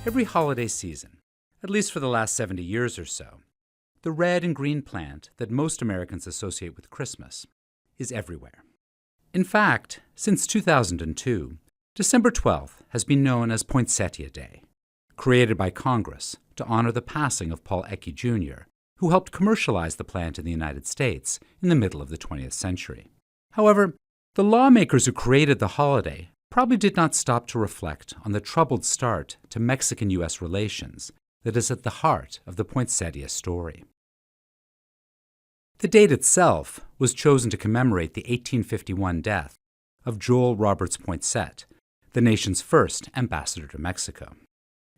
Every holiday season, at least for the last 70 years or so, the red and green plant that most Americans associate with Christmas is everywhere. In fact, since 2002, December 12th has been known as Poinsettia Day, created by Congress to honor the passing of Paul Ecke Jr., who helped commercialize the plant in the United States in the middle of the 20th century. However, the lawmakers who created the holiday probably did not stop to reflect on the troubled start to Mexican-U.S. relations that is at the heart of the Poinsettia story. The date itself was chosen to commemorate the 1851 death of Joel Roberts Poinsett, the nation's first ambassador to Mexico.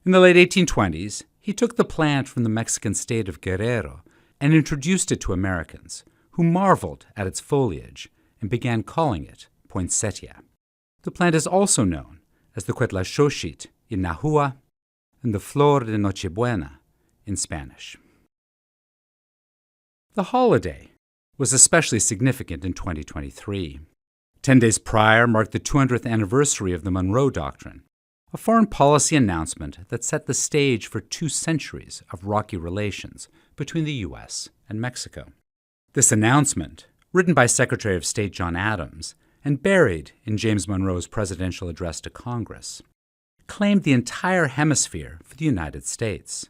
In the late 1820s, he took the plant from the Mexican state of Guerrero and introduced it to Americans, who marveled at its foliage and began calling it Poinsettia. The plant is also known as the Cuetlaxochitl in Nahua and the Flor de Nochebuena in Spanish. The holiday was especially significant in 2023. 10 days prior marked the 200th anniversary of the Monroe Doctrine, a foreign policy announcement that set the stage for 2 centuries of rocky relations between the U.S. and Mexico. This announcement, written by Secretary of State John Adams and buried in James Monroe's presidential address to Congress, claimed the entire hemisphere for the United States.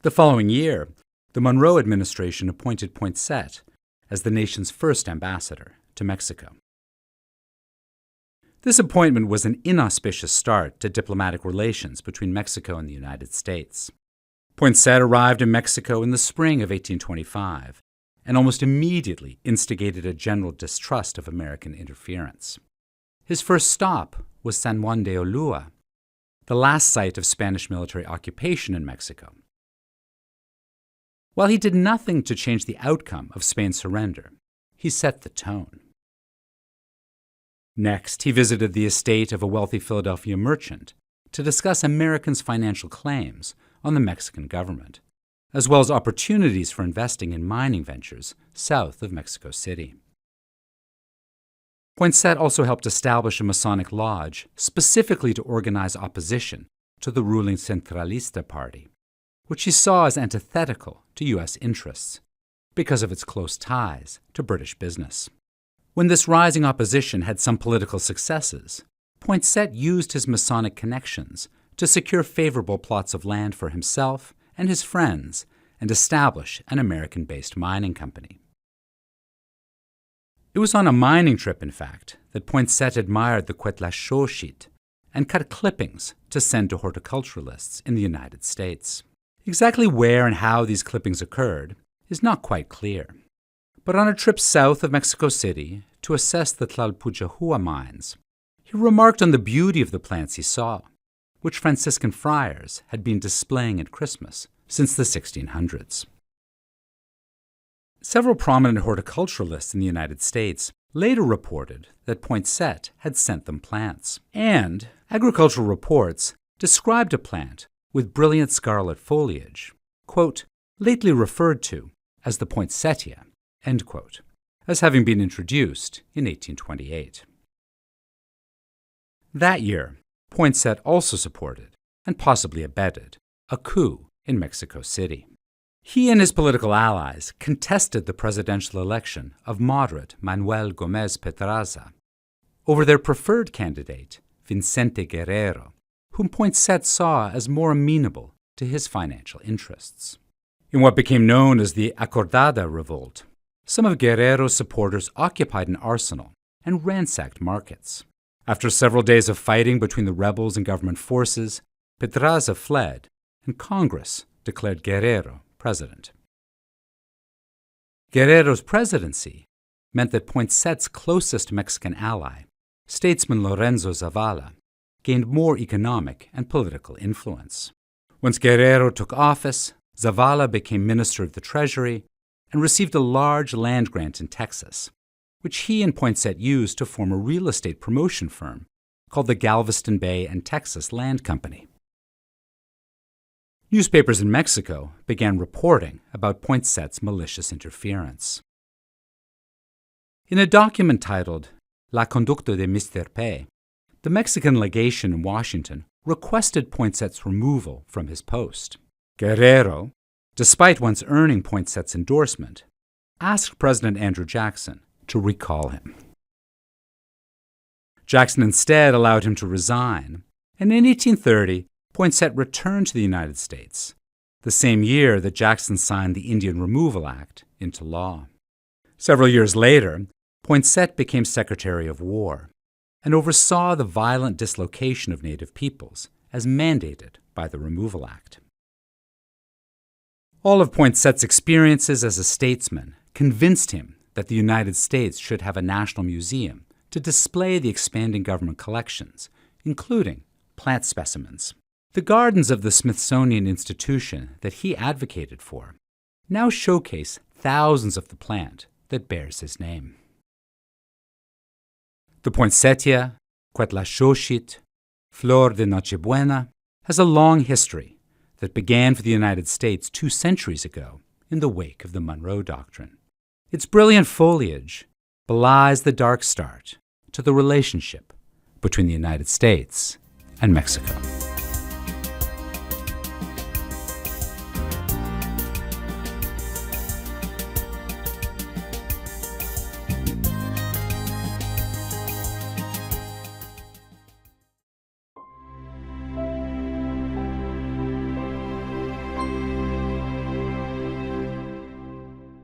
The following year, the Monroe administration appointed Poinsett as the nation's first ambassador to Mexico. This appointment was an inauspicious start to diplomatic relations between Mexico and the United States. Poinsett arrived in Mexico in the spring of 1825 and almost immediately instigated a general distrust of American interference. His first stop was San Juan de Ulúa, the last site of Spanish military occupation in Mexico. While he did nothing to change the outcome of Spain's surrender, he set the tone. Next, he visited the estate of a wealthy Philadelphia merchant to discuss Americans' financial claims on the Mexican government, as well as opportunities for investing in mining ventures south of Mexico City. Poinsett also helped establish a Masonic lodge specifically to organize opposition to the ruling Centralista Party, which he saw as antithetical to U.S. interests because of its close ties to British business. When this rising opposition had some political successes, Poinsett used his Masonic connections to secure favorable plots of land for himself and his friends and establish an American-based mining company. It was on a mining trip, in fact, that Poinsett admired the Cuetlaxochitl and cut clippings to send to horticulturalists in the United States. Exactly where and how these clippings occurred is not quite clear. But on a trip south of Mexico City to assess the Tlalpujahua mines, he remarked on the beauty of the plants he saw, which Franciscan friars had been displaying at Christmas since the 1600s. Several prominent horticulturalists in the United States later reported that Poinsett had sent them plants, and agricultural reports described a plant with brilliant scarlet foliage, quote, lately referred to as the Poinsettia, end quote, as having been introduced in 1828. That year, Poinsett also supported, and possibly abetted, a coup in Mexico City. He and his political allies contested the presidential election of moderate Manuel Gómez Pedraza over their preferred candidate, Vicente Guerrero, whom Poinsett saw as more amenable to his financial interests. In what became known as the Acordada Revolt, some of Guerrero's supporters occupied an arsenal and ransacked markets. After several days of fighting between the rebels and government forces, Pedraza fled, and Congress declared Guerrero president. Guerrero's presidency meant that Poinsett's closest Mexican ally, statesman Lorenzo Zavala, gained more economic and political influence. Once Guerrero took office, Zavala became Minister of the Treasury and received a large land grant in Texas, which he and Poinsett used to form a real estate promotion firm called the Galveston Bay and Texas Land Company. Newspapers in Mexico began reporting about Poinsett's malicious interference. In a document titled La Conducta de Mr. P., the Mexican legation in Washington requested Poinsett's removal from his post. Guerrero, despite once earning Poinsett's endorsement, asked President Andrew Jackson to recall him. Jackson instead allowed him to resign, and in 1830, Poinsett returned to the United States, the same year that Jackson signed the Indian Removal Act into law. Several years later, Poinsett became Secretary of War and oversaw the violent dislocation of Native peoples as mandated by the Removal Act. All of Poinsett's experiences as a statesman convinced him that the United States should have a national museum to display the expanding government collections, including plant specimens. The gardens of the Smithsonian Institution that he advocated for now showcase thousands of the plant that bears his name. The Poinsettia, Cuetlaxochitl, Flor de Nochebuena, has a long history that began for the United States 2 centuries ago in the wake of the Monroe Doctrine. Its brilliant foliage belies the dark start to the relationship between the United States and Mexico.